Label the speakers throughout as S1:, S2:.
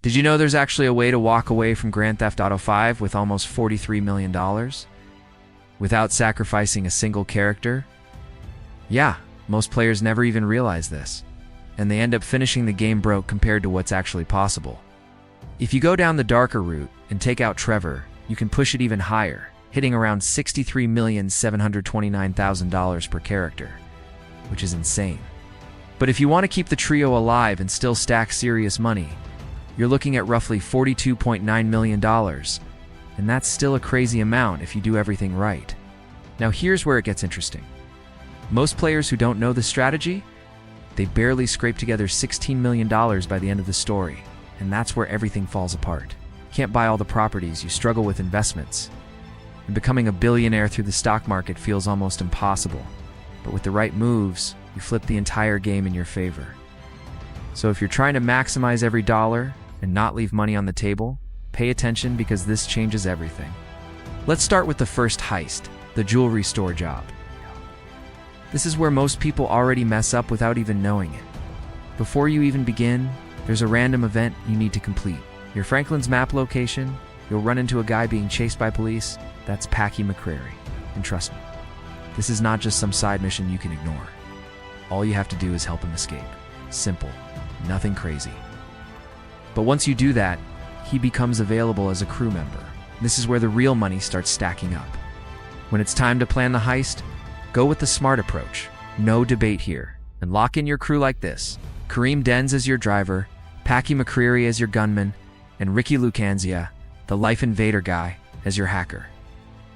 S1: Did you know there's actually a way to walk away from Grand Theft Auto 5 with almost $43 million without sacrificing a single character? Yeah, most players never even realize this, and they end up finishing the game broke compared to what's actually possible. If you go down the darker route and take out Trevor, you can push it even higher, hitting around $63,729,000 per character, which is insane. But if you want to keep the trio alive and still stack serious money, you're looking at roughly $42.9 million, and that's still a crazy amount if you do everything right. Now here's where it gets interesting. Most players who don't know the strategy, they barely scrape together $16 million by the end of the story, and that's where everything falls apart. You can't buy all the properties, you struggle with investments, and becoming a billionaire through the stock market feels almost impossible. But with the right moves, you flip the entire game in your favor. So if you're trying to maximize every dollar and not leave money on the table, pay attention because this changes everything. Let's start with the first heist, the jewelry store job. This is where most people already mess up without even knowing it. Before you even begin, there's a random event you need to complete. Your Franklin's map location, you'll run into a guy being chased by police. That's Packy McCrary. And trust me, this is not just some side mission you can ignore. All you have to do is help him escape. Simple, nothing crazy. But once you do that, he becomes available as a crew member. This is where the real money starts stacking up. When it's time to plan the heist, go with the smart approach. No debate here. And lock in your crew like this. Kareem Denz as your driver, Packy McCreary as your gunman, and Ricky Lucanzia, the Life Invader guy, as your hacker.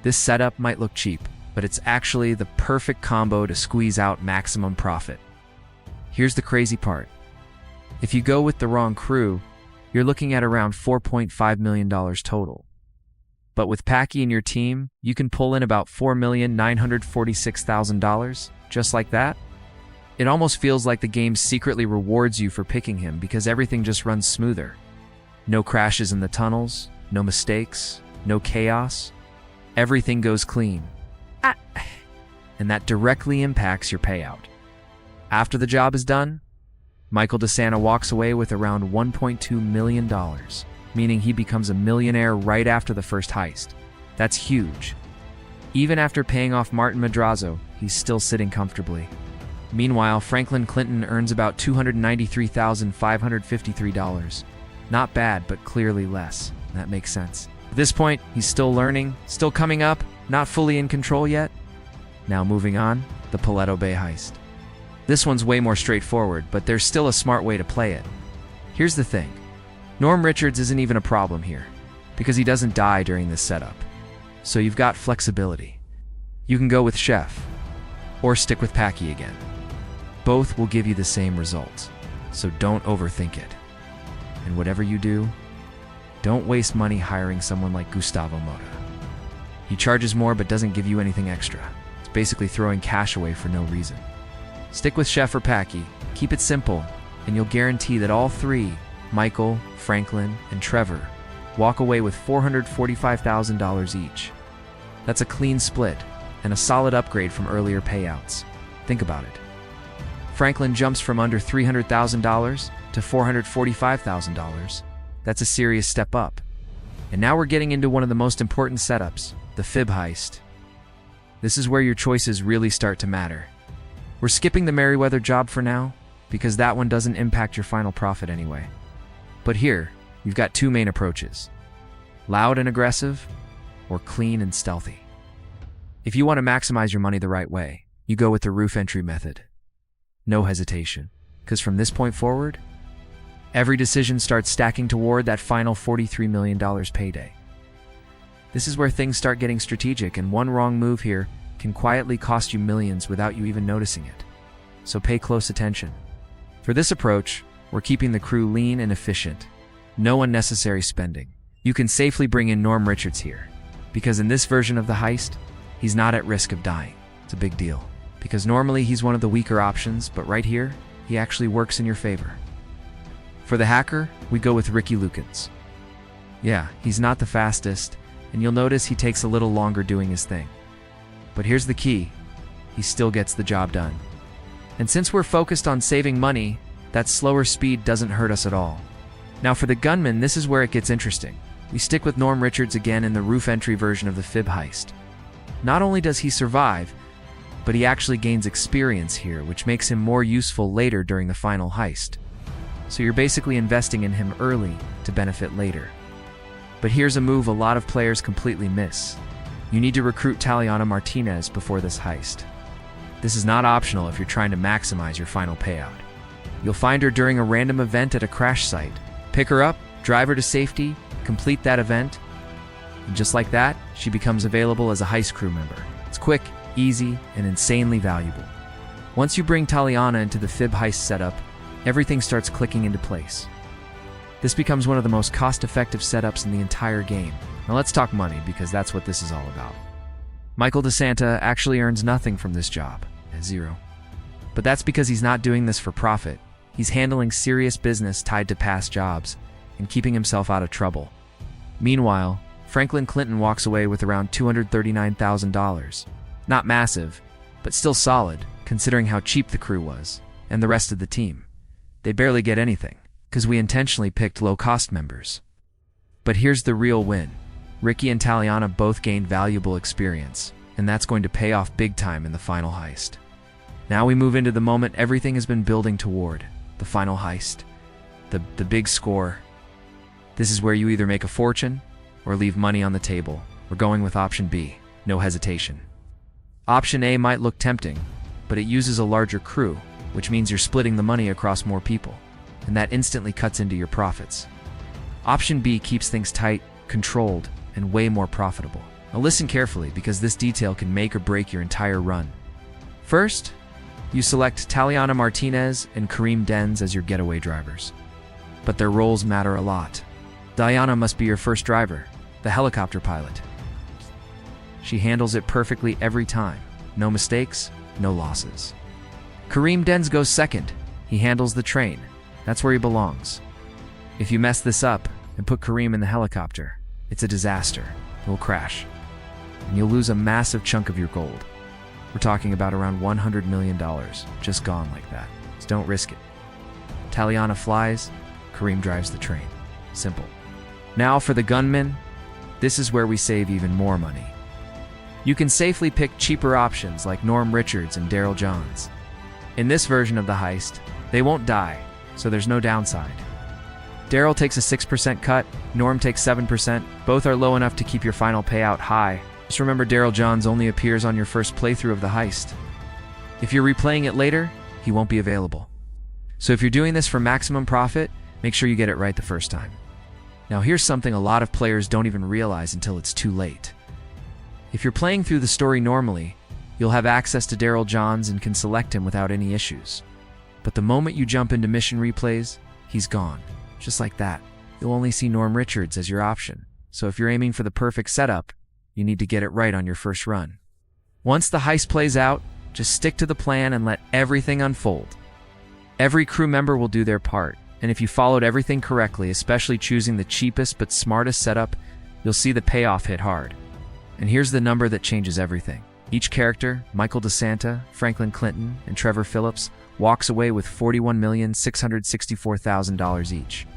S1: This setup might look cheap, but it's actually the perfect combo to squeeze out maximum profit. Here's the crazy part. If you go with the wrong crew, you're looking at around $4.5 million total. But with Packy and your team, you can pull in about $4,946,000, just like that. It almost feels like the game secretly rewards you for picking him because everything just runs smoother. No crashes in the tunnels, no mistakes, no chaos. Everything goes clean. And that directly impacts your payout. After the job is done, Michael DeSanta walks away with around $1.2 million, meaning he becomes a millionaire right after the first heist. That's huge. Even after paying off Martin Madrazo, he's still sitting comfortably. Meanwhile, Franklin Clinton earns about $293,553. Not bad, but clearly less. That makes sense. At this point, he's still learning, still coming up, not fully in control yet. Now moving on, the Paleto Bay heist. This one's way more straightforward, but there's still a smart way to play it. Here's the thing. Norm Richards isn't even a problem here, because he doesn't die during this setup. So you've got flexibility. You can go with Chef, or stick with Packy again. Both will give you the same results, so don't overthink it. And whatever you do, don't waste money hiring someone like Gustavo Mota. He charges more but doesn't give you anything extra. It's basically throwing cash away for no reason. Stick with Chef or Packy, keep it simple, and you'll guarantee that all three, Michael, Franklin, and Trevor, walk away with $445,000 each. That's a clean split, and a solid upgrade from earlier payouts. Think about it. Franklin jumps from under $300,000 to $445,000. That's a serious step up. And now we're getting into one of the most important setups, the fib heist. This is where your choices really start to matter. We're skipping the Merriweather job for now, because that one doesn't impact your final profit anyway. But here, you've got two main approaches. Loud and aggressive, or clean and stealthy. If you want to maximize your money the right way, you go with the roof entry method. No hesitation, because from this point forward, every decision starts stacking toward that final $43 million payday. This is where things start getting strategic, and one wrong move here can quietly cost you millions without you even noticing it. So pay close attention. For this approach, we're keeping the crew lean and efficient. No unnecessary spending. You can safely bring in Norm Richards here, because in this version of the heist, he's not at risk of dying. It's a big deal, because normally he's one of the weaker options, but right here, he actually works in your favor. For the hacker, we go with Ricky Lucans. Yeah, he's not the fastest, and you'll notice he takes a little longer doing his thing. But here's the key, he still gets the job done. And since we're focused on saving money, that slower speed doesn't hurt us at all. Now for the gunman, this is where it gets interesting. We stick with Norm Richards again in the roof entry version of the fib heist. Not only does he survive, but he actually gains experience here, which makes him more useful later during the final heist. So you're basically investing in him early to benefit later. But here's a move a lot of players completely miss. You need to recruit Taliana Martinez before this heist. This is not optional if you're trying to maximize your final payout. You'll find her during a random event at a crash site. Pick her up, drive her to safety, complete that event, and just like that, she becomes available as a heist crew member. It's quick, easy, and insanely valuable. Once you bring Taliana into the fib heist setup, everything starts clicking into place. This becomes one of the most cost-effective setups in the entire game. Now let's talk money, because that's what this is all about. Michael DeSanta actually earns nothing from this job, zero. But that's because he's not doing this for profit. He's handling serious business tied to past jobs and keeping himself out of trouble. Meanwhile, Franklin Clinton walks away with around $239,000. Not massive, but still solid, considering how cheap the crew was, and the rest of the team. They barely get anything, because we intentionally picked low-cost members. But here's the real win. Ricky and Taliana both gained valuable experience, and that's going to pay off big time in the final heist. Now we move into the moment everything has been building toward, the final heist. The big score. This is where you either make a fortune or leave money on the table. We're going with option B, no hesitation. Option A might look tempting, but it uses a larger crew, which means you're splitting the money across more people, and that instantly cuts into your profits. Option B keeps things tight, controlled, and way more profitable. Now listen carefully, because this detail can make or break your entire run. First, you select Taliana Martinez and Kareem Denz as your getaway drivers. But their roles matter a lot. Diana must be your first driver, the helicopter pilot. She handles it perfectly every time. No mistakes, no losses. Kareem Denz goes second. He handles the train. That's where he belongs. If you mess this up and put Kareem in the helicopter, it's a disaster. It will crash. And you'll lose a massive chunk of your gold. We're talking about around $100 million, just gone like that. So don't risk it. Taliana flies, Kareem drives the train. Simple. Now for the gunman, this is where we save even more money. You can safely pick cheaper options like Norm Richards and Daryl Johns. In this version of the heist, they won't die, so there's no downside. Daryl takes a 6% cut, Norm takes 7%. Both are low enough to keep your final payout high. Just remember, Daryl Johns only appears on your first playthrough of the heist. If you're replaying it later, he won't be available. So if you're doing this for maximum profit, make sure you get it right the first time. Now here's something a lot of players don't even realize until it's too late. If you're playing through the story normally, you'll have access to Daryl Johns and can select him without any issues. But the moment you jump into mission replays, he's gone. Just like that. You'll only see Norm Richards as your option. So if you're aiming for the perfect setup, you need to get it right on your first run. Once the heist plays out, just stick to the plan and let everything unfold. Every crew member will do their part, and if you followed everything correctly, especially choosing the cheapest but smartest setup, you'll see the payoff hit hard. And here's the number that changes everything. Each character, Michael DeSanta, Franklin Clinton, and Trevor Phillips, walks away with $41,664,000 each.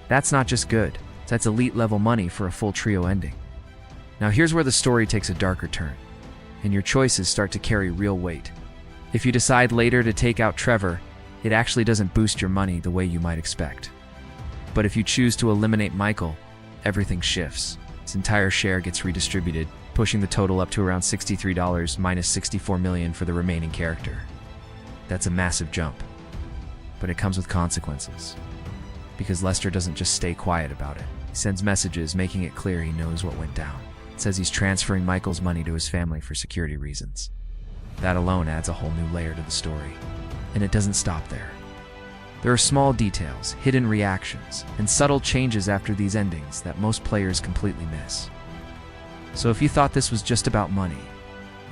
S1: That's not just good, that's elite-level money for a full trio ending. Now here's where the story takes a darker turn, and your choices start to carry real weight. If you decide later to take out Trevor, it actually doesn't boost your money the way you might expect. But if you choose to eliminate Michael, everything shifts. His entire share gets redistributed, pushing the total up to around $63 minus $64 million for the remaining character. That's a massive jump. But it comes with consequences. Because Lester doesn't just stay quiet about it. He sends messages making it clear he knows what went down. It says he's transferring Michael's money to his family for security reasons. That alone adds a whole new layer to the story. And it doesn't stop there. There are small details, hidden reactions, and subtle changes after these endings that most players completely miss. So if you thought this was just about money,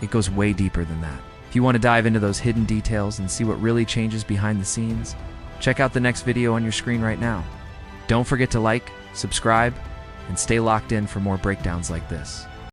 S1: it goes way deeper than that. If you want to dive into those hidden details and see what really changes behind the scenes, check out the next video on your screen right now. Don't forget to like, subscribe, and stay locked in for more breakdowns like this.